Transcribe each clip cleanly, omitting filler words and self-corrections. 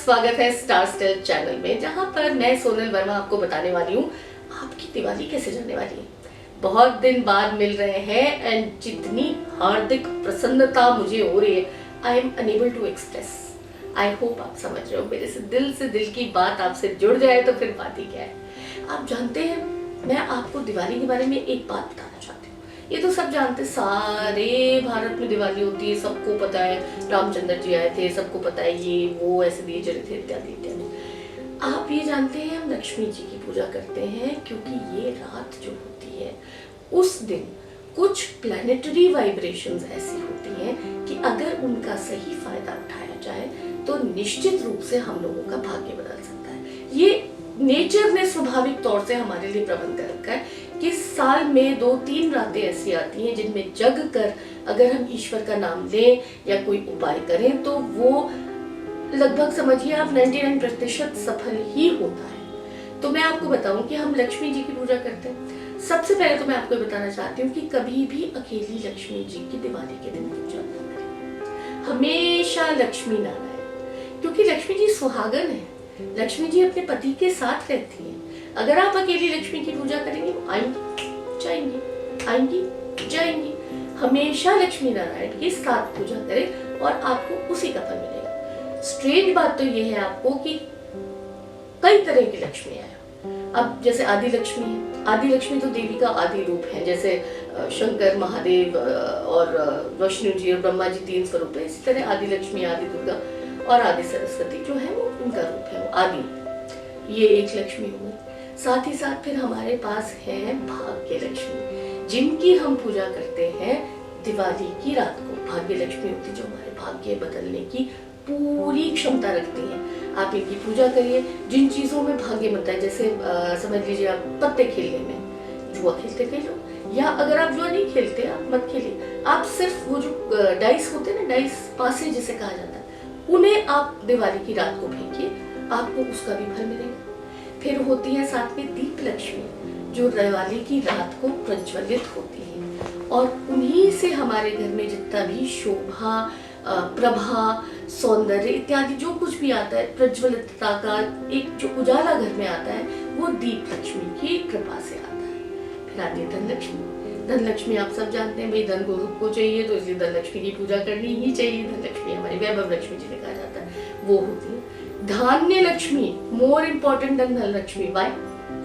स्वागत है star style channel में, जहां पर मैं सोनल वर्मा आपको बताने वाली हूँ आपकी दिवाली कैसे जाने वाली है। बहुत दिन बाद मिल रहे हैं एंड जितनी हार्दिक प्रसन्नता मुझे हो रही है, I am unable to express. I hope आप समझ रहे हो, मेरे से दिल की बात आपसे जुड़ जाए तो फिर बात ही क्या है। आप जानते हैं, मैं आपको दिवाली के बारे में एक बात बताना चाहती हूँ। ये तो सब जानते, सारे भारत में दिवाली होती है, सबको पता है रामचंद्र जी आए थे, सबको पता है ये वो ऐसे दिए जले थे इत्यादि इत्यादि। आप ये जानते हैं हम लक्ष्मी जी की पूजा करते हैं क्योंकि ये रात जो होती है उस दिन कुछ प्लैनेटरी वाइब्रेशंस ऐसी होती हैं कि अगर उनका सही फायदा उठाया जाए तो निश्चित रूप से हम लोगों का भाग्य बदल सकता है। ये नेचर ने स्वाभाविक तौर से हमारे लिए प्रबंध कर रखा है कि साल में 2-3 रातें ऐसी आती हैं जिनमें जग कर अगर हम ईश्वर का नाम लें या कोई उपाय करें तो वो लगभग समझिए आप 99% सफल ही होता है। तो मैं आपको बताऊं कि हम लक्ष्मी जी की पूजा करते हैं। सबसे पहले तो मैं आपको बताना चाहती हूँ कि कभी भी अकेली लक्ष्मी जी की दिवाली के दिन पूजा न करें, हमेशा लक्ष्मी नारायण, क्योंकि लक्ष्मी जी सुहागन है। लक्ष्मी जी अपने पति के साथ रहती हैं। अगर आप अकेली लक्ष्मी की पूजा करेंगे, आएंगी जाएंगी, आएंगी जाएंगी। हमेशा लक्ष्मी नारायण के साथ पूजा करें और आपको उसी का फल मिलेगा। स्ट्रेंज बात तो ये है आपको कि कई तरह की लक्ष्मी है। अब जैसे आदि लक्ष्मी है, आदि लक्ष्मी तो देवी का आदि रूप है, जैसे शंकर महादेव और विष्णु जी और ब्रह्मा जी 3 स्वरूप है। इसी तरह आदि लक्ष्मी, आदि दुर्गा और आदि सरस्वती जो है वो उनका रूप है, वो आदि। ये एक लक्ष्मी हो गई। साथ ही साथ फिर हमारे पास है भाग्य लक्ष्मी, जिनकी हम पूजा करते हैं दिवाली की रात को। भाग्य लक्ष्मी होती जो हमारे भाग्य बदलने की पूरी क्षमता रखती हैं। आप इनकी पूजा करिए। जिन चीजों में भाग्य बनता है, जैसे समझ लीजिए आप पत्ते खेलने में, जुआ खेलते खेलो, या अगर आप जुआ नहीं खेलते आप मत खेलिए। आप सिर्फ वो जो डाइस होते हैं ना, डाइस पासे जिसे कहा जाता है, उन्हें आप दिवाली की रात को फेंकिए, आपको उसका भी फल मिलेगा। फिर होती है साथ में दीप लक्ष्मी, जो दिवाली की रात को प्रज्वलित होती है और उन्हीं से हमारे घर में जितना भी शोभा, प्रभा, सौंदर्य इत्यादि जो कुछ भी आता है, प्रज्वलितता का एक जो उजाला घर में आता है, वो दीप लक्ष्मी की कृपा से आता है। फिर आती है धन लक्ष्मी। धन लक्ष्मी आप सब जानते हैं, भाई धन को चाहिए तो इसलिए धन लक्ष्मी की पूजा करनी ही चाहिए। धन लक्ष्मी हमारी वैभव लक्ष्मी जिन्हें कहा जाता है, वो होती है। धान्य लक्ष्मी, मोर इम्पोर्टेंट देन धन लक्ष्मी। वाई?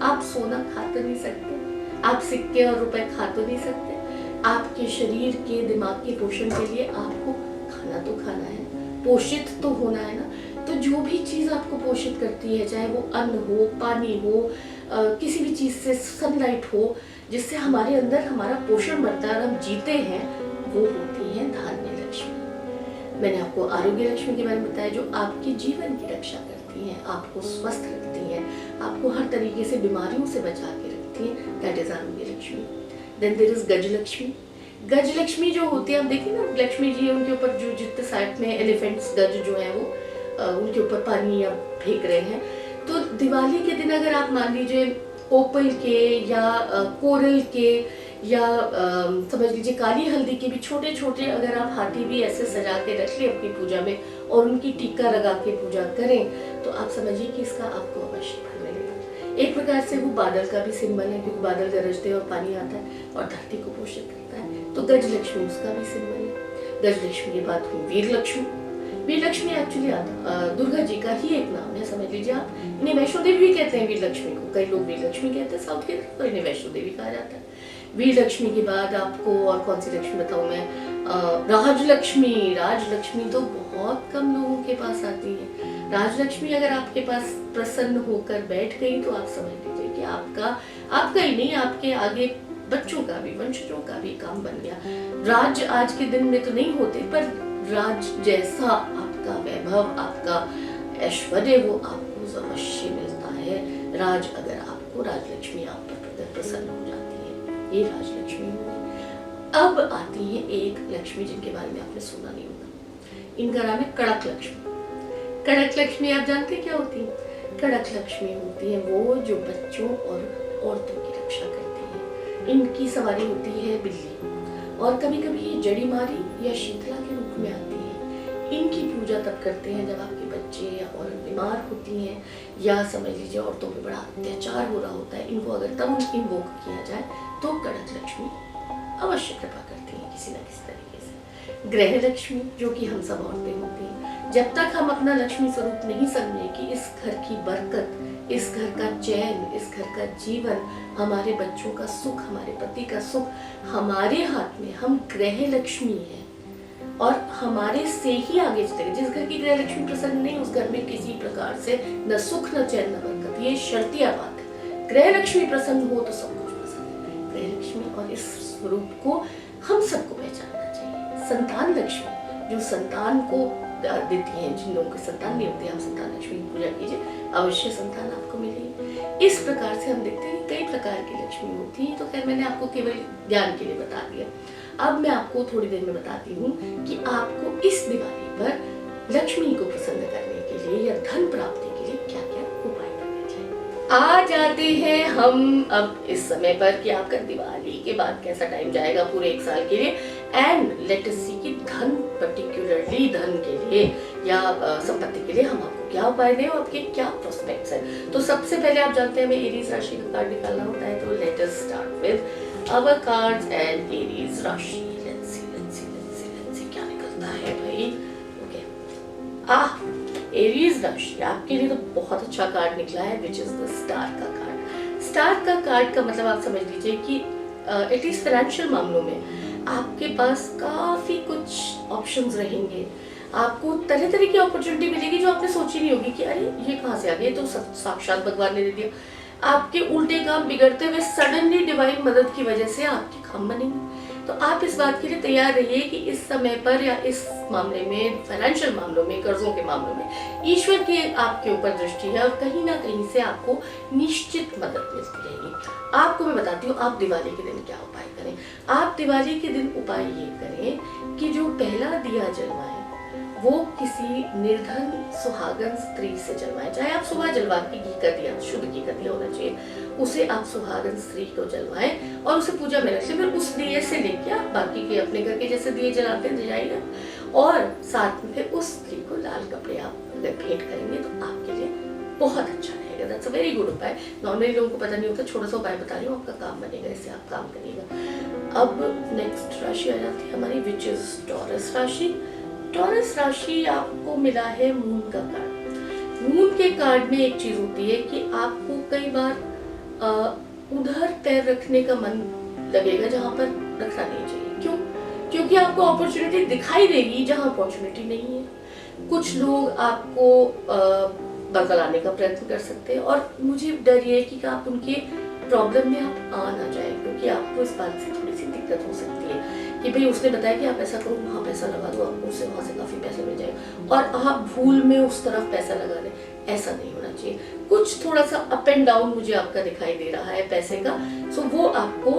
आप सोना खा तो नहीं सकते, आप सिक्के और रुपए खा तो नहीं सकते। आपके शरीर के, दिमाग के पोषण के लिए आपको खाना तो खाना है, पोषित तो होना है ना। तो जो भी चीज आपको पोषित करती है, चाहे वो अन्न हो, पानी हो, किसी भी चीज से सनलाइट हो, जिससे हमारे अंदर हमारा पोषण बढ़ता है और हम जीते हैं, वो होती है धान्य लक्ष्मी। मैंने आपको आरोग्य लक्ष्मी के बारे में बताया, जो आपके जीवन की रक्षा करती हैं, आपको स्वस्थ रखती हैं, आपको हर तरीके से बीमारियों से बचा के रखती हैं। दैट इज आरोग्य लक्ष्मी। देन देयर इज गज लक्ष्मी। गज लक्ष्मी जो होती है, आप देखिए ना, लक्ष्मी जी उनके ऊपर जो जितने साइड में एलिफेंट्स गज जो है वो उनके ऊपर पानी अब फेंक रहे हैं। तो दिवाली के दिन अगर आप मान लीजिए ओपल के या कोरल के या समझ लीजिए काली हल्दी के भी छोटे छोटे अगर आप हाथी भी ऐसे सजा के रख ले अपनी पूजा में और उनकी टीका लगा के पूजा करें, तो आप समझिए कि इसका आपको अवश्य फल मिलेगा। एक प्रकार से वो बादल का भी सिंबल है, क्योंकि बादल गरजते हैं और पानी आता है और धरती को पोषित करता है। तो गज लक्ष्मी उसका भी सिंबल है। गज लक्ष्मी के बाद हुई वीर लक्ष्मी। वीर लक्ष्मी एक्चुअली दुर्गा जी का ही एक नाम है, समझ लीजिए आप। इन्हें वैष्णो देवी भी कहते हैं वीर लक्ष्मी को। कई लोग वीर लक्ष्मी कहते हैं साउथ के तरफ, तो इन्हें वैष्णो देवी कहा जाता है। वीर लक्ष्मी के बाद आपको और कौन सी लक्ष्मी बताऊं मैं, राजलक्ष्मी। राजलक्ष्मी तो बहुत कम लोगों के पास आती है। राजलक्ष्मी अगर आपके पास प्रसन्न होकर बैठ गई तो आप समझ लीजिए कि आपका ही नहीं, आपके आगे बच्चों का भी, वंशजों का भी काम बन गया। राज आज के दिन में तो नहीं होते, पर राज जैसा आपका वैभव, आपका ऐश्वर्य वो आपको अवश्य मिलता है। राज अगर आपको, राजलक्ष्मी आप पर प्रसन्न हो जाती है, ये राजलक्ष्मी होगी। अब आती है एक लक्ष्मी जिनके बारे में आपने सुना नहीं होगा, इनका नाम है कड़क लक्ष्मी। कड़क लक्ष्मी आप जानते हैं क्या होती है? कड़क लक्ष्मी होती है वो जो बच्चों और औरतों की रक्षा करती है। इनकी सवारी होती है बिल्ली, और कभी कभी ये जड़ी मारी या शीतला के रूप में आती है। इनकी पूजा तब करते हैं जब आपके बच्चे या औरत बीमार होती हैं, या समझ लीजिए औरतों पे बड़ा अत्याचार हो रहा होता है। इनको अगर तब इन्वोक किया जाए तो कड़क लक्ष्मी अवश्य कृपा करती हैं किसी न किसी तरीके से। ग्रह लक्ष्मी जो कि हम सब औरतें होती हैं, जब तक हम अपना लक्ष्मी स्वरूप नहीं समझे कि इस घर की बरकत, इस घर का चैन, इस घर का जीवन, हमारे बच्चों का सुख, हमारे पति का सुख हमारे हाथ में, हम ग्रह लक्ष्मी हैं और हमारे से ही आगे चलेगा। जिस घर की ग्रह लक्ष्मी प्रसन्न नहीं, उस घर में किसी प्रकार से न सुख न चैन न बरकत, ये शर्तिया बात है। ग्रह लक्ष्मी प्रसन्न हो तो सब कुछ प्रसन्न है। ग्रह लक्ष्मी और इस स्वरूप को हम सबको पहचानना चाहिए। संतान लक्ष्मी जो संतान को देती हैं, जिन लोगों की संतान नहीं होती, आप संतान लक्ष्मी की पूजा कीजिए, अवश्य संतान आपको मिलेगी। इस प्रकार से हम देखते हैं कई प्रकार की लक्ष्मी होती है। तो खैर मैंने आपको केवल ज्ञान के लिए बता दिया। अब मैं आपको थोड़ी देर में बताती हूँ कि आपको इस दिवाली पर लक्ष्मी को प्रसन्न करने के लिए या धन प्राप्ति के लिए क्या क्या उपाय करने चाहिए। आ जाते हैं हम अब इस समय पर कि आपका दिवाली के बाद कैसा टाइम जाएगा पूरे एक साल के लिए, एंड लेट अस सी कि धन, पर्टिकुलरली धन के लिए या संपत्ति के लिए हम आपको क्या उपाय दें और आपके क्या प्रोस्पेक्ट्स हैं। तो सबसे पहले आप जानते हैं हमें एरीज राशि का कार्ड निकालना होता है। तो let us start with our cards and Aries राशि। let's see क्या निकलता है भाई। ओके, एरीज राशि आपके लिए तो बहुत अच्छा कार्ड निकला है, विच इज द स्टार का कार्ड। स्टार का कार्ड का मतलब आप समझ लीजिए कि एटलीस्ट फाइनेंशियल मामलों में आपके पास काफी कुछ ऑप्शंस रहेंगे। आपको तरह तरह की अपॉर्चुनिटी मिलेगी जो आपने सोची नहीं होगी कि अरे ये कहाँ से आ गया, तो साक्षात भगवान ने दे दिया। आपके उल्टे काम बिगड़ते हुए सडनली डिवाइन मदद की वजह से आपके काम बनेंगे। तो आप इस बात के लिए तैयार रहिए कि इस समय पर या इस मामले में, फाइनेंशियल मामलों में, कर्जों के मामलों में ईश्वर की आपके ऊपर दृष्टि है और कहीं ना कहीं से आपको निश्चित मदद मिलती रहेगी। आपको मैं बताती हूँ आप दिवाली के दिन क्या उपाय करें। आप दिवाली के दिन उपाय ये करें कि जो पहला दिया जलवाएं वो किसी निर्धन सुहागन स्त्री से जलवाएं। चाहे आप सुबह जलवा के घी का दिया, शुद्ध घी का दिया होना चाहिए, उसे आप सुहागन स्त्री को जलवाएं और उसे पूजा में रखें। फिर उस दिए से लेके आप बाकी के अपने घर के जैसे दिए जलाते हैं जलाइए, और साथ में फिर उस स्त्री को लाल कपड़े आप अगर भेंट करेंगे तो आपके लिए बहुत अच्छा रहेगा। दैट्स अ वेरी गुड उपाय। नॉर्मली लोगों को पता नहीं होता, छोटा सा उपाय बता रही हूँ, आपका काम बनेगा, इससे आप काम करिएगा। अब नेक्स्ट राशि आ जाती है हमारी, विच इज टॉरस राशि। टॉरस राशि आपको मिला है मून का कार्ड। मून के कार्ड में एक चीज होती है कि आपको कई बार उधर पैर रखने का मन लगेगा जहां पर रखना नहीं चाहिए। क्यों? क्योंकि आपको अपॉर्चुनिटी दिखाई देगी जहां अपॉर्चुनिटी नहीं है। कुछ लोग आपको बरगलाने का प्रयत्न कर सकते हैं और मुझे डर ये है कि आप उनके प्रॉब्लम में आप आ ना जाए, क्योंकि आपको इस बात से थोड़ी सी दिक्कत हो सकती है कि भाई उसने बताया कि आप ऐसा करो, वहाँ पैसा लगा दो, आपको उससे वहाँ से काफी पैसे मिल जाएगा और आप भूल में उस तरफ पैसा लगा दें। ऐसा नहीं होना चाहिए। कुछ थोड़ा सा अप एंड डाउन मुझे आपका दिखाई दे रहा है पैसे का, सो वो आपको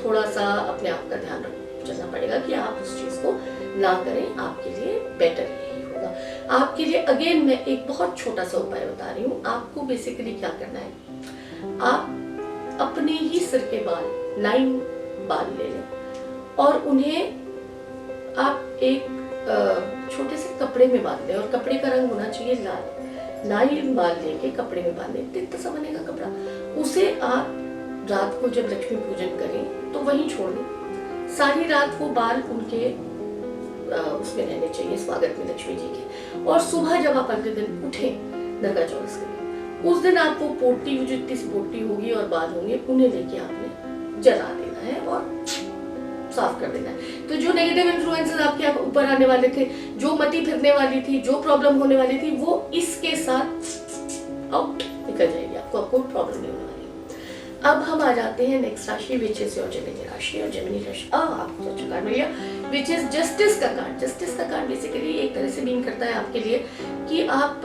थोड़ा सा अपने आप का ध्यान चलना पड़ेगा कि आप उस चीज को ना करें, आपके लिए बेटर यही होगा। आपके लिए अगेन मैं एक बहुत छोटा सा उपाय बता रही हूँ। आपको बेसिकली क्या करना है, आप अपने ही सिर के बाल 9 बाल ले लें और उन्हें आप एक छोटे से कपड़े में बांध दें, और कपड़े का रंग होना चाहिए लाल। 9 बाल लेके कपड़े में बांधे, इतना सा बनेगा कपड़ा, उसे आप रात को जब लक्ष्मी पूजन करें तो वहीं छोड़ दें। सारी रात वो बाल उनके उसमें रहने चाहिए, स्वागत में लक्ष्मी जी के। और सुबह जब आप अगले दिन उठे नरका चौरस के दिन, उस दिन आप वो पोटी, जो इतनी सी पोटी होगी और बाल होंगे, उन्हें लेके आपने जला देना है और साफ कर देना है। तो जो नेगेटिव इन्फ्लुएंसेस आपके ऊपर आने वाले थे, जो मति फिरने वाली थी, जो प्रॉब्लम होने वाली थी, वो इसके साथ आउट निकल जाएगी, आपको कोई प्रॉब्लम नहीं होने वाली। अब हम आ जाते हैं नेक्स्ट राशि, विच इज योर जेमिनी राशि। और जेमिनी राशि आपको तो अच्छा कार्ड मिल गया, विच इज जस्टिस का कार्ड। जस्टिस का कार्ड बेसिकली एक तरह से मीन करता है आपके लिए कि आप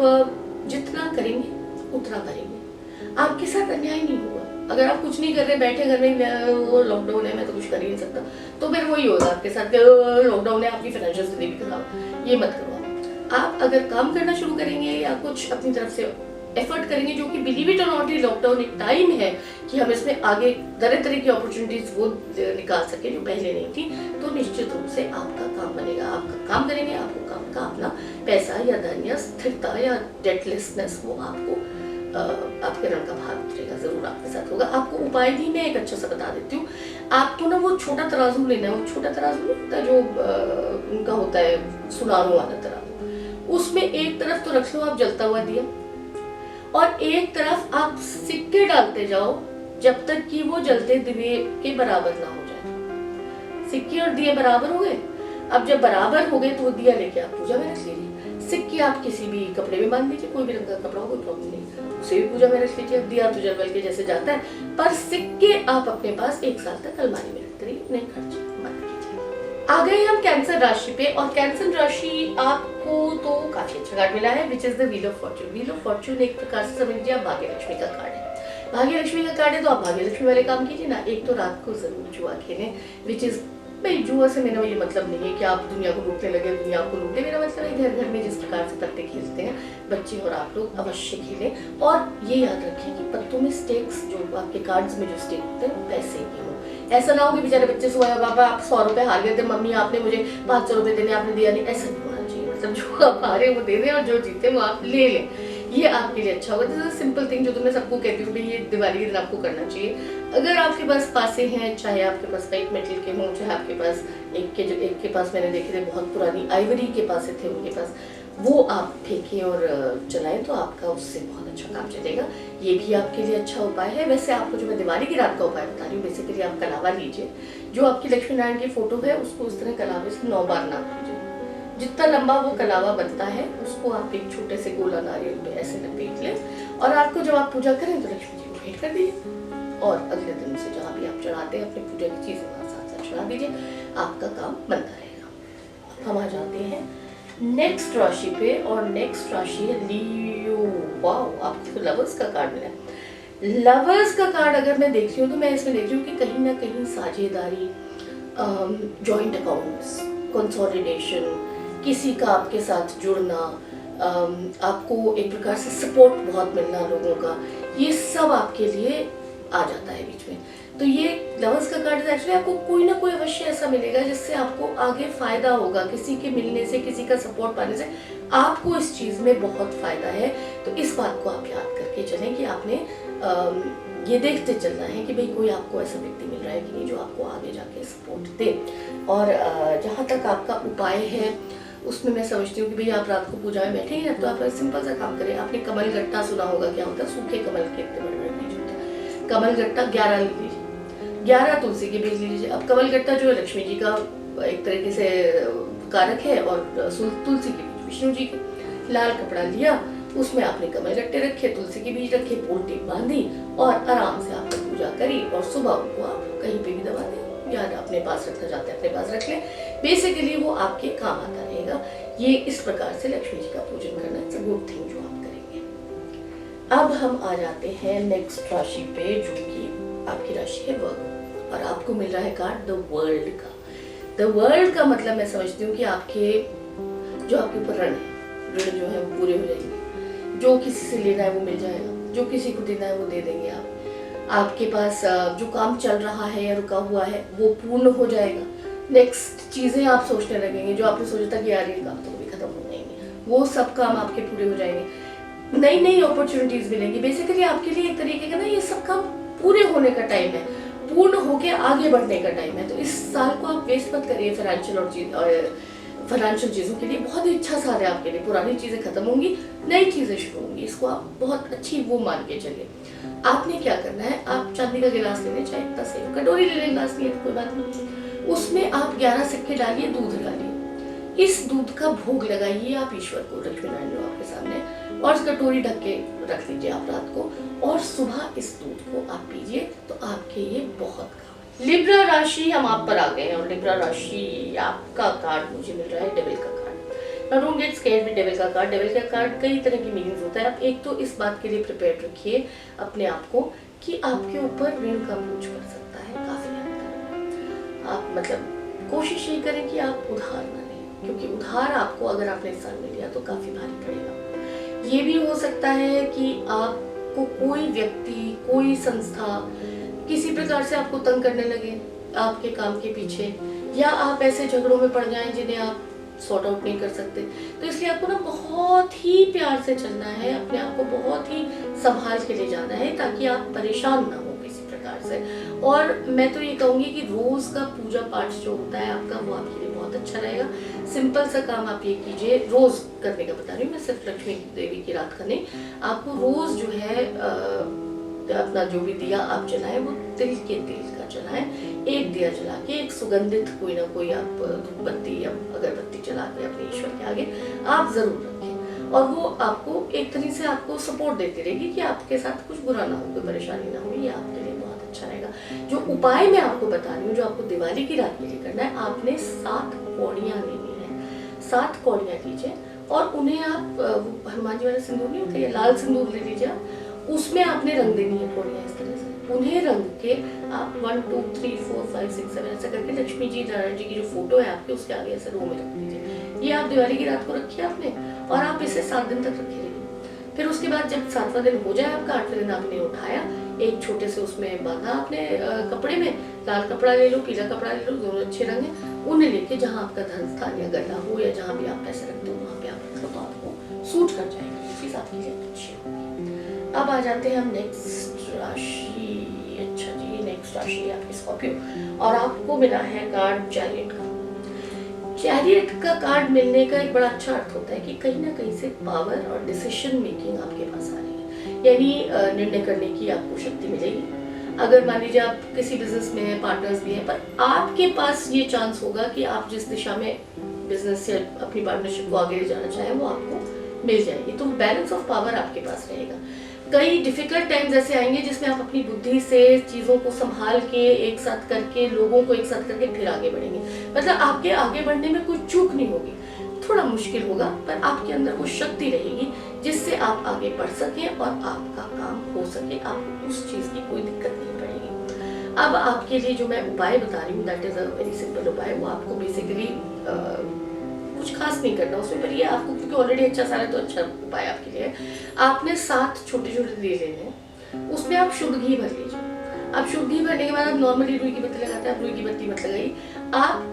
जितना करेंगे उतना करेंगे, आपके साथ अन्याय नहीं होगा। अगर आप कुछ नहीं कर रहे, बैठे घर में, वो लॉकडाउन है, मैं तो कुछ कर ही नहीं सकता, तो फिर वही होगा आपके साथ, लॉकडाउन है, आपकी फाइनेंशियल स्थिति भी खराब, ये मत करो। आप अगर काम करना शुरू करेंगे या कुछ अपनी तरफ से एफर्ट करेंगे, जो कि बिलीव इट और नॉट, ये लॉकडाउन एक टाइम है कि हम इसमें आगे तरह तरह की अपॉर्चुनिटीज वो निकाल सके जो पहले नहीं थी, तो निश्चित रूप से आपका काम बनेगा। आपका काम करेंगे, आपको काम का अपना पैसा या धन या स्थिरता या डेटलेसनेस वो आपको आपके रंग का भार उतरेगा, जरूर आपके साथ होगा। आपको उपाय भी मैं एक अच्छा सा बता देती हूँ। आपको ना वो छोटा तराजू लेना है, वो छोटा तराजू नहीं होता जो उनका होता है सुनारों वाला तराजू, उसमें एक तरफ तो रख लो आप जलता हुआ दिया और एक तरफ आप सिक्के डालते जाओ जब तक कि वो जलते दिए के बराबर ना हो जाए। सिक्के और दिए बराबर हो गए। अब जब बराबर हो गए तो वो दिया लेके आप पूजा में रख लीजिए। सिक्के आप किसी भी कपड़े में बांध लीजिए, कोई भी रंग का कपड़ा हो, कोई प्रॉब्लम नहीं, उसे भी पूजा में रख लीजिए। अब दिया तो जल के जैसे जाता है, पर सिक्के आप अपने पास 1 साल तक अलमारी में रखते रहिए, नहीं खर्च मत कीजिए। आ गए हम कैंसर राशि पे, और कैंसर राशि आपको तो काफी अच्छा कार्ड मिला है, which is the wheel of Fortune. Wheel of Fortune एक प्रकार से समझ लीजिए आप भाग्य लक्ष्मी का कार्ड है। भाग्य लक्ष्मी का कार्ड है तो आप भाग्य लक्ष्मी वाले काम कीजिए ना। एक तो रात को जरूर जुआ खेलें, विच इज भाई जुआ से मेरा ये मतलब नहीं है कि आप दुनिया को लूटने लगे, दुनिया आपको लूटे। मेरा मतलब है घर घर में जिस प्रकार से पत्ते खेलते हैं बच्चे और आप लोग अवश्य खेलें। और ये याद रखें कि पत्तों में स्टेक्स, जो आपके कार्ड्स में जो स्टेक होते हैं पैसे के हो। ऐसा ना हो कि बेचारे बच्चे से आया बाबा आप 100 रुपए हार गए थे, मम्मी आपने मुझे 500 रुपए देने, आपने दिया नहीं। ऐसा नहीं होना चाहिए। मतलब जो आप हारे वो दे दें और जो जीते वो आप ले लें, ये आपके लिए अच्छा होगा। दिस इज सिंपल थिंग जो तो मैं सबको कहती हूँ ये दिवाली के दिन आपको करना चाहिए। अगर आपके पास पासे हैं, चाहे आपके पास व्हाइट मेटल के हों, चाहे आपके पास एक के पास मैंने देखे थे बहुत पुरानी आइवरी के पासे थे उनके पास, वो आप फेंकें और चलाएं तो आपका उससे बहुत अच्छा काम चलेगा। ये भी आपके लिए अच्छा उपाय है। वैसे आपको जो मैं दिवाली की रात का उपाय बता रही हूँ, बेसिकली आप कलावा लीजिए, जो आपकी लक्ष्मी नारायण की फोटो है उसको उस तरह कलावे से 9 बार नाप लीजिए। जितना लंबा वो कलावा बनता है उसको आप एक छोटे से गोला नारियल पे ऐसे लपेट लें और रात को जब आप पूजा करें तो लक्ष्मी जी को भेंट कर दीजिए और अगले दिन से जहाँ भी आप चढ़ाते हैं अपनी पूजा की चीजें वहाँ साथ साथ चढ़ा दीजिए, आपका काम बनता रहेगा। हम आ जाते हैं नेक्स्ट राशि पे, और नेक्स्ट राशि है लियो। वाओ, आपको लवर्स का कार्ड मिला है। लवर्स का कार्ड अगर मैं देख रही हूँ तो मैं इसमें देख रही हूँ कि कहीं ना कहीं साझेदारी, जॉइंट अकाउंट्स, कंसोलिडेशन, किसी का आपके साथ जुड़ना, आपको एक प्रकार से सपोर्ट बहुत मिलना लोगों का, ये सब आपके लिए आ जाता है बीच में। तो ये लवर्स का कार्ड एक्चुअली आपको कोई ना कोई अवश्य ऐसा मिलेगा जिससे आपको आगे फायदा होगा। किसी के मिलने से, किसी का सपोर्ट पाने से आपको इस चीज में बहुत फायदा है। तो इस बात को आप याद करके चलें कि आपने ये देखते चलना है कि भाई कोई आपको ऐसा व्यक्ति मिल रहा है कि नहीं जो आपको आगे जाके सपोर्ट दे। और जहाँ तक आपका उपाय है उसमें मैं समझती हूँ कि भाई आप रात को पूजा में बैठे हैं तो आप सिंपल सा काम करें। आपने कमल गट्टा सुना होगा, क्या होता है, सूखे कमल के इतने बड़े बड़े बीज होते हैं। कमल गट्टा 11 ले लीजिए, 11 तुलसी के बीज ले लीजिए। अब कमल गट्टा जो है लक्ष्मी जी का एक तरीके से कारक है और तुलसी के बीज विष्णु जी के। लाल कपड़ा लिया, उसमें आपने कमल गट्टे रखे, तुलसी के बीज रखे, पोटी बांधी और आराम से आपने पूजा करी और सुबह उनको आप कहीं पे भी दबा दें या अपने पास रखना चाहते हैं अपने पास रख लें। बेसिकली वो आपके काम आता रहेगा। ये इस प्रकार से लक्ष्मी जी का पूजन करना इट्स अ गुड थिंग जो आप करेंगे। अब हम आ जाते हैं नेक्स्ट राशि पे जो कि आपकी राशि है वर्ग, और आपको मिल रहा है कार्ड द वर्ल्ड का। द वर्ल्ड का मतलब मैं समझती हूँ कि आपके जो आपके ऊपर ऋण जो है वो पूरे हो जाएंगे। जो किसी से लेना है वो मिल जाएगा, जो किसी को देना है वो दे देंगे आप। आपके पास जो काम चल रहा है या रुका हुआ है वो पूर्ण हो जाएगा। नेक्स्ट चीजें आप सोचने लगेंगे, जो आपने सोचा था कि यार ये काम तो कभी खत्म होना ही नहीं, वो सब काम आपके पूरे हो जाएंगे। नई नई अपॉर्चुनिटीज मिलेंगी। बेसिकली आपके लिए एक तरीके का ना ये सब काम पूरे होने का टाइम है, पूर्ण होके आगे बढ़ने का टाइम है। तो इस साल को आप वेस्ट मत करिए फाइनेंशियल चीजों के लिए। बहुत ही अच्छा साल है आपके लिए। पुरानी चीजें खत्म होंगी, नई चीजें शुरू होंगी, इसको आप बहुत अच्छी वो मान के चलिए। आपने क्या करना है, आप चांदी का गिलास ले लें, चाहे इतना सही, कटोरी ले लें, गिलास नहीं है तो कोई बात नहीं, उसमें आप 11 सिक्के डालिए, दूध डालिए, इस दूध का भोग लगाइए आप ईश्वर को, लक्ष्मी नारायण जो आपके सामने, और कटोरी ढक के रख लीजिए आप रात को, और सुबह इस दूध को आप पीजिए तो आपके ये बहुत काम। लिब्रा राशि हम आप पर आ गए हैं, और लिब्रा राशि आपका कार्ड मुझे मिल रहा है डेविल का card. Don't get scared with devil का कार्ड। डेविल का कार्ड कई तरह की मीनिंग्स होता है। आप एक तो इस बात के लिए प्रिपेयर रखिए अपने आप को कि आपके ऊपर ऋण का बोझ पड़ सकता है काफी हद तक। आप मतलब कोशिश ये करें कि आप उधार ना लें, क्योंकि उधार आपको अगर आपने इस साल में लिया तो काफी भारी पड़ेगा। ये भी हो सकता है कि आपको कोई व्यक्ति, कोई संस्था किसी प्रकार से आपको तंग करने लगे आपके काम के पीछे, या आप ऐसे झगड़ों में पड़ जाएं जिन्हें आप सॉर्ट आउट नहीं कर सकते। तो इसलिए आपको ना बहुत ही प्यार से चलना है, अपने आप को बहुत ही संभाल के ले जाना है ताकि आप परेशान ना हो किसी प्रकार से। और मैं तो ये कहूँगी कि रोज का पूजा पाठ जो होता है आपका, वो आपके लिए बहुत अच्छा रहेगा। सिंपल सा काम आप ये कीजिए, रोज करने का बता रही हूँ मैं, सिर्फ लक्ष्मी देवी की रात का नहीं। आपको रोज जो है अपना जो भी दिया आप जलाएं वो तिल के तेल का जलाएं। एक दिया जला के एक सुगंधित कोई ना कोई आप धूपबत्ती या अगरबत्ती जला के अपने ईश्वर के आगे आप जरूर रखें, और वो आपको एक तरह से आपको सपोर्ट देती रहेगी कि आपके साथ कुछ बुरा ना हो, कोई परेशानी ना हो। ये आपके लिए बहुत अच्छा रहेगा। जो उपाय मैं आपको बता रही हूँ, जो आपको दिवाली की रात के लिए करना है, आपने 7 कौड़ियाँ लेनी है। 7 कौड़ियाँ लीजिए और उन्हें आप हनुमान जी वाला सिंदूर नहीं होता, या लाल सिंदूर ले लीजिए आप, उसमें आपने रंग देनी है कौड़ियाँ इस तरह से। उन्हें रंग के आप 1 2 3 4 5 6 7 ऐसा करके लक्ष्मी जी नारायण जी की जो फोटो है आपके, उसके आगे ऐसे रो में रख दीजिए। ये आप दिवाली की रात को रखिए आपने, और आप इसे 7 दिन तक रखे रहिए। फिर उसके बाद जब 7वां दिन हो जाए आपका, 8वें दिन आपने उठाया, एक छोटे से उसमें बांधा आपने कपड़े में, लाल कपड़ा ले लो, पीला कपड़ा ले लो, दोनों अच्छे रंग है, उन्हें लेके जहाँ आपका धन स्थान या गला हो या जहाँ भी आप पैसे रखते हो वहाँ पे आप रख लो, तो आपको सूट कर जाएगी, ये चीज आपके लिए अच्छी होगी। अब आ जाते हैं हम नेक्स्ट राशि। अच्छा जी, नेक्स्ट राशि है आपकी स्कॉर्पियो, और आपको मिला है कार्ड चैरियट का। चैरियट का कार्ड मिलने का एक बड़ा अच्छा अर्थ होता है कि कहीं ना कहीं से पावर और डिसीजन मेकिंग आपके पास आ रही है, यानी निर्णय करने की आपको शक्ति मिलेगी। अगर मान लीजिए आप किसी बिजनेस में हैं, पार्टनर्स भी हैं, पर आपके पास ये चांस होगा कि आप जिस दिशा में बिजनेस से अपनी पार्टनरशिप को आगे ले जाना चाहें वो आपको मिल जाएगी। तो बैलेंस ऑफ पावर आपके पास रहेगा। कई डिफिकल्ट टाइम्स ऐसे आएंगे जिसमें आप अपनी बुद्धि से चीज़ों को संभाल के एक साथ करके, लोगों को एक साथ करके फिर आगे बढ़ेंगे। मतलब आपके आगे बढ़ने में कोई चूक नहीं होगी, थोड़ा मुश्किल होगा, पर आपके अंदर वो शक्ति रहेगी जिससे आप आगे बढ़ सकें और आपका काम हो सके, आपको उस चीज़ की कोई दिक्कत नहीं पड़ेगी। अब आपके लिए जो मैं उपाय बता रही हूँ, that is a very simple उपाय। वो आपको बेसिकली कुछ खास नहीं करना उसमें, पर ये आपको क्योंकि ऑलरेडी अच्छा सारा, तो अच्छा उपाय आपके लिए है। आपने 7 छोटे छोटे दिए लेने हैं, उसमें आप शुद्ध घी भर लीजिए। आप शुद्ध घी भरने के बाद आप नॉर्मली रुई की बत्ती लगाते हैं, आप रुई की बत्ती मत लगाइए। आप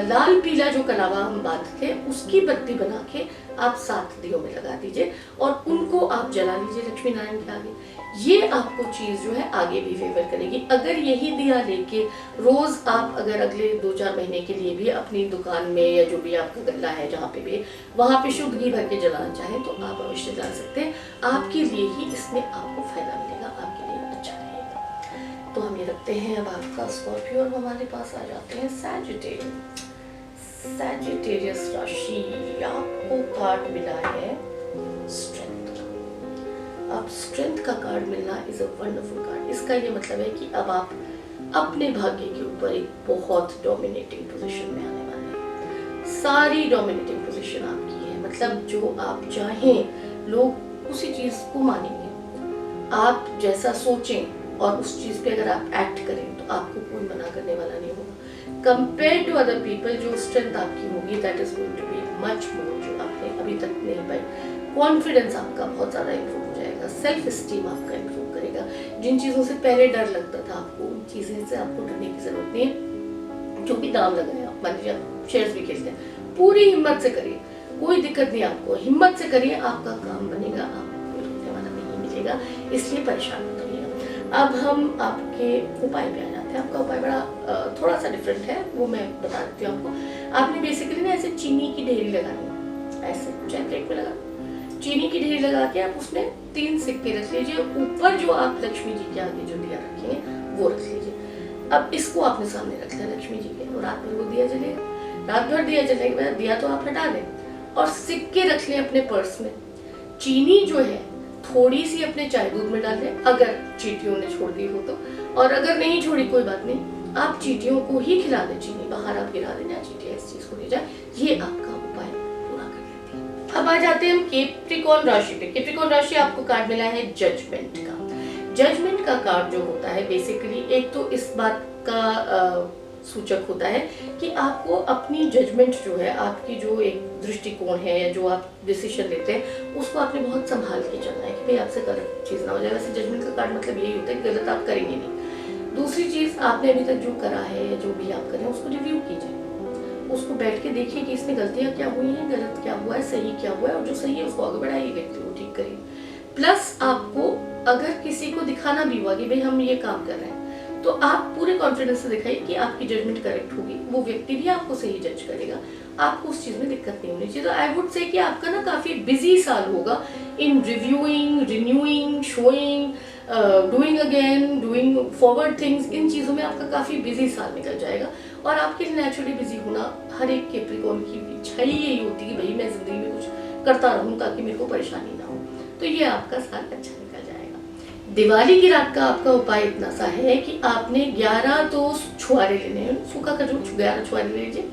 लाल पीला जो कलावा हम बांधते हैं उसकी बत्ती बना के आप 7 दियों में लगा दीजिए और उनको आप जला लीजिए लक्ष्मी नारायण के आगे। ये आपको चीज जो है आगे भी फेवर करेगी। अगर यही दिया लेके रोज आप अगर अगले 2-4 महीने के लिए भी अपनी दुकान में या जो भी आपका गल्ला है जहाँ पे भी, वहां पे शुद्ध घी भर के जलाना चाहें तो आप अवश्य जला सकते हैं। आपके लिए ही इसमें आपको फायदा मिलेगा, आपके लिए अच्छा रहेगा। तो हम ये रखते हैं अब आपका स्कॉर्पियो, और हमारे पास आ जाते हैं सैजिटेरियस। सैजिटेरियस राशि, आपको कार्ड मिला है स्ट्रेंथ। अब स्ट्रेंथ का कार्ड मिलना इज अ वंडरफुल कार्ड। इसका ये मतलब है कि अब आप अपने भाग्य के ऊपर एक बहुत डोमिनेटिंग पोजीशन में आने वाले हैं। सारी डोमिनेटिंग पोजीशन आपकी है, मतलब जो आप चाहें लोग उसी चीज को मानेंगे। आप जैसा सोचें और उस चीज पे अगर आप एक्ट करें तो आपको कोई मना करने वाला नहीं होगा। कंपेयर टू अदर पीपल जो स्ट्रेंथ आपकी होगी that is going to be much more, जो आपने अभी तक नहीं पाई। कॉन्फिडेंस आपका बहुत ज़्यादा इम्प्रूव हो जाएगा, सेल्फ स्टीम आपका इम्प्रूव करेगा। जिन चीज़ों से पहले डर लगता था आपको, उन चीज़ों से आपको डरने की जरूरत नहीं। जो भी दाम लगाए आप, मान लीजिए आप शेयर्स भी खेलते हैं, पूरी हिम्मत से करिए, कोई दिक्कत नहीं आपको, हिम्मत से करिए, आपका काम बनेगा, आपको कोई रोकने वाला नहीं मिलेगा, इसलिए परेशान मत होइएगा। अब हम आपके उपाय पे आ जाते हैं। आपका उपाय बड़ा थोड़ा सा डिफरेंट है, वो मैं बता देती हूँ आपको। आपने बेसिकली ना ऐसे चीनी की ढेरी लगानी है, ऐसे चाय प्लेट में लगा चीनी की ढेरी लगा के आप उसमें 3 सिक्के रख लीजिए। ऊपर जो आप लक्ष्मी जी के आगे जो दिया रखेंगे वो रख लीजिए। अब इसको आपने सामने रख लिया लक्ष्मी जी के, और रात भर वो दिया जलेगा। रात भर दिया जलेगा, बाद दिया तो आप हटा दें और सिक्के रख लें अपने पर्स में। चीनी जो है थोड़ी सी अपने चाय दूध में डाल दें, अगर चींटियों ने छोड़ दी हो तो, और अगर नहीं छोड़ी कोई बात नहीं, आप चींटियों को ही खिला दें चीनी, बाहर आप गिरा देना, चींटियां इस चीज को ले जाए। ये आपका उपाय पूरा कर देती है। अब आ जाते हैं हम कैप्रिकॉर्न राशि पे। कैप्रिकॉर्न राशि आपको कार्ड मिला है जजमेंट का। जजमेंट का कार्ड जो होता है बेसिकली एक तो इस बात का सूचक होता है कि आपको अपनी जजमेंट जो है, आपकी जो एक दृष्टिकोण है या जो आप डिसीजन लेते हैं उसको आपने बहुत संभाल के चलना है कि भाई आपसे गलत चीज़ ना हो जाए। वैसे जजमेंट का कार्ड मतलब यही होता है कि गलत आप करेंगे नहीं, दूसरी चीज, आपने अभी तक जो करा है या जो भी आप करें उसको रिव्यू कीजिए, उसको बैठ के देखिए कि इसमें गलतियां क्या हुई हैं, गलत क्या हुआ है, सही क्या हुआ है, और जो सही है उसको आगे बढ़ाइए, व्यक्ति को ठीक करिए। प्लस आपको अगर किसी को दिखाना भी हुआ कि भाई हम ये काम कर रहे हैं, तो आप पूरे कॉन्फिडेंस से दिखाइए कि आपकी जजमेंट करेक्ट होगी, वो व्यक्ति भी आपको सही जज करेगा, आपको उस चीज में दिक्कत नहीं होनी चाहिए। तो आई वुड से कि आपका ना काफी बिजी साल होगा in reviewing, renewing, showing, doing again, doing forward things, इन चीजों में आपका काफी बिजी साल निकल जाएगा। और आपके लिए नेचुरली बिजी होना हर एक कैप्रिकॉर्न की इच्छा ही यही होती है कि भाई मैं जिंदगी में कुछ करता रहूं ताकि मेरे को परेशानी ना हो। तो ये आपका साल अच्छा निकल जाएगा। दिवाली की रात का आपका उपाय इतना सा है कि आपने 11 तो छुआरे लेने हैं, सूखा खजूर 11 छुआरे ले लीजिए,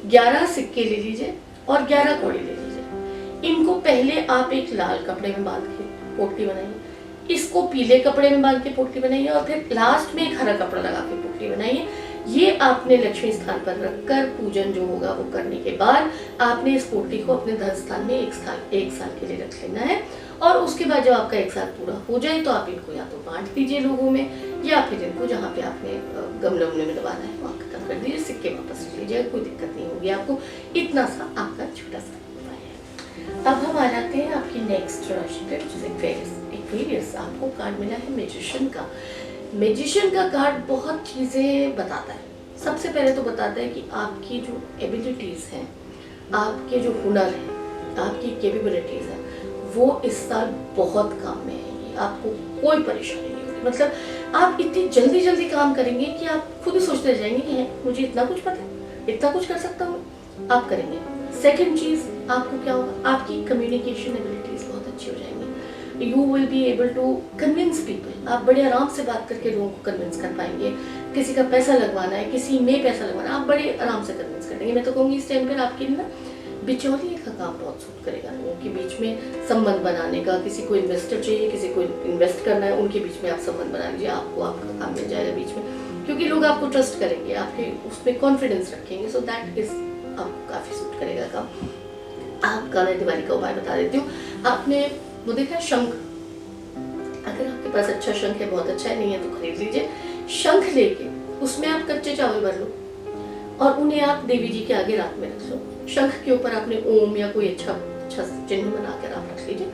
11 सिक्के ले लीजिए और 11 कौड़ी ले लीजिए। इनको पहले आप एक लाल कपड़े में बांध के पोटली बनाइए, इसको पीले कपड़े में बांध के पोटली बनाइए और फिर लास्ट में एक हरा कपड़ा लगा के पोटली बनाइए। ये आपने लक्ष्मी स्थान पर रखकर पूजन जो होगा वो करने के बाद आपने इस पोटली को अपने धन स्थान में एक साल के लिए रख लेना है। और उसके बाद जब आपका एक साल पूरा हो जाए तो आप इनको या तो बांट दीजिए लोगों में, या फिर इनको जहाँ पे आपने गमले में लगाना है वहाँ खत्म कर दीजिए, सिक्के वापस ले लीजिएगा, कोई दिक्कत नहीं होगी आपको। इतना सा आपका छोटा सा उपाय है। अब हम आ जाते हैं आपकी नेक्स्ट राशि पे, एक्वेरियस। आपको कार्ड मिला है मैजिशियन का। मैजिशियन का कार्ड बहुत चीज़ें बताता है। सबसे पहले तो बताता है कि आपकी जो एबिलिटीज़ हैं, आपके जो हुनर हैं, आपकी कैपेबिलिटीज़ हैं, वो इस साल बहुत काम में आएंगी। आपको कोई परेशानी नहीं होगी, मतलब आप इतनी जल्दी काम करेंगे कि आप खुद ही सोचते रह जाएंगे कि मुझे इतना कुछ पता है, इतना कुछ कर सकता हूँ, आप करेंगे। सेकेंड चीज़, आपको क्या होगा, आपकी कम्युनिकेशन एबिलिटीज़ बहुत अच्छी हो जाएंगी। You will be able to convince people. आप बड़े आराम से बात करके लोगों को कन्विंस कर पाएंगे। किसी का पैसा लगवाना है, किसी में पैसा लगवाना है, आप बड़े आराम से कन्विंस कर देंगे। मैं तो कहूँगी इस टाइम पर आपके लिए ना बिचौलिए का काम बहुत सूट करेगा। लोगों के बीच में संबंध बनाने का, किसी को इन्वेस्टर चाहिए, किसी को इन्वेस्ट करना है, उनके बीच में आप संबंध बना लीजिए, आपको आपका काम मिल जाएगा बीच में, क्योंकि लोग आपको ट्रस्ट करेंगे, आपके उसमें कॉन्फिडेंस रखेंगे। सो दैट इज आपको काफ़ी सूट करेगा काम। आपका मैं दिवाली का उपाय बता देती हूँ। आपने वो देखा है शंख, अगर आपके पास अच्छा शंख है बहुत अच्छा है, नहीं है तो खरीद लीजिए। शंख लेके उसमें आप कच्चे चावल भर लो और उन्हें आप देवी जी के आगे रात में रख लो। शंख के ऊपर आपने ओम या कोई अच्छा चिन्ह बनाकर आप रख लीजिए,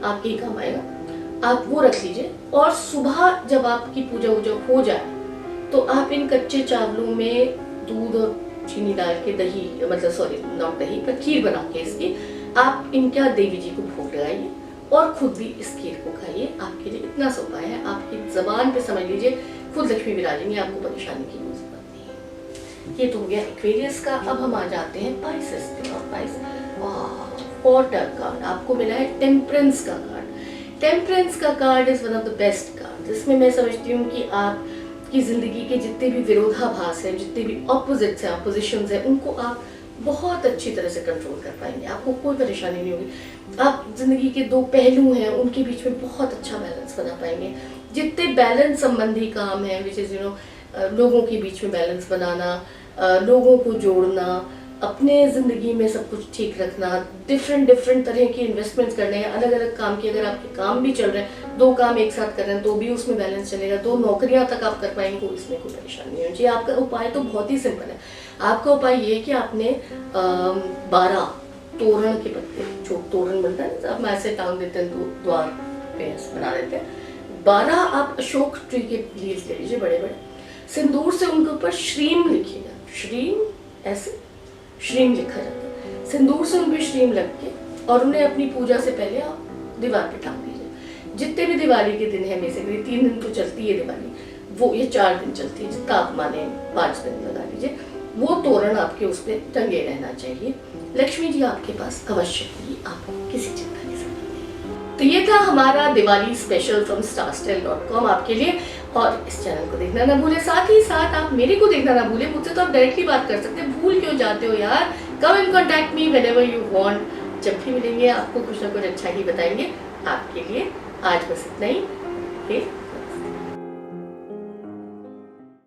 आपके ही काम आएगा। आप वो रख लीजिए और सुबह जब आपकी पूजा हो जाए तो आप इन कच्चे चावलों में दूध और चीनी डाल के दही, मतलब सॉरी नॉट दही पर खीर बना के इसकी आप इनका देवी जी को भोग लगाइए और खुद भी इस खीर को खाइए। आपके लिए इतना सा उपाय है। आपकी जबान पे समझ लीजिए खुद लक्ष्मी विराजेंगे, आपको परेशानी की कोई जरूरत नहीं है। ये तो हो गया एक्वेरियस का। अब हम आ जाते हैं पाइसेस पे। और पाइस वाटर कार्ड आपको मिला है टेम्परेंस का कार्ड। टेम्परेंस का card is one of the best card. इसमें मैं समझती हूँ कि आपकी जिंदगी के जितने भी विरोधाभास हैं, जितने भी ऑपोजिट्स हैं, अपोजिशंस हैं, उनको आप बहुत अच्छी तरह से कंट्रोल कर पाएंगे। आपको कोई परेशानी नहीं होगी। आप जिंदगी के दो पहलू हैं उनके बीच में बहुत अच्छा बैलेंस बना पाएंगे। जितने बैलेंस संबंधी काम है, विच इज लोगों के बीच में बैलेंस बनाना, लोगों को जोड़ना, अपने ज़िंदगी में सब कुछ ठीक रखना, डिफरेंट तरह की इन्वेस्टमेंट्स करने हैं, अलग अलग काम की। अगर आपके काम भी चल रहे हैं, दो काम एक साथ कर रहे हैं तो भी उसमें बैलेंस चलेगा, दो नौकरियां तक आप कर पाएंगे, तो इसमें कोई परेशानी नहीं होनी चाहिए। आपका उपाय तो बहुत ही सिंपल है। आपका उपाय ये है कि आपने 12 तोरण के पत्ते, जो तोरण बनता है ना, आप ऐसे टांग देते हैं द्वार पे बना देते हैं, 12 आप अशोक ट्री के लीव्स ले लीजिए बड़े बड़े, सिंदूर से उनके ऊपर श्रीम लिखिएगा। श्रीम, ऐसे श्रीम लिखा जाता है, सिंदूर से उन पे श्रीम लग के, और उन्हें अपनी पूजा से पहले आप दीवार पे टांग दीजिए। जितने भी दिवाली के दिन है, बेसिकली 3 दिन तो चलती है दिवाली, वो ये 4 दिन चलती है, जितना आप माने 5 दिन लगा लीजिए। वो तोरण आपके उस पर टंगे रहना चाहिए। लक्ष्मी जी आपके पास अवश्य होगी, आपको किसी चिंता की जरूरत नहीं। तो ये था हमारा दिवाली स्पेशल फ्रॉम starstyle.com आपके लिए। और इस चैनल को देखना ना भूले, साथ ही साथ आप मेरे को देखना ना भूले। मुझसे तो आप डायरेक्टली बात कर सकते हैं, भूल क्यों जाते हो यार। Come in contact me whenever you want. जब भी मिलेंगे आपको कुछ ना कुछ अच्छा ही बताएंगे आपके लिए। आज बस इतना ही, फिर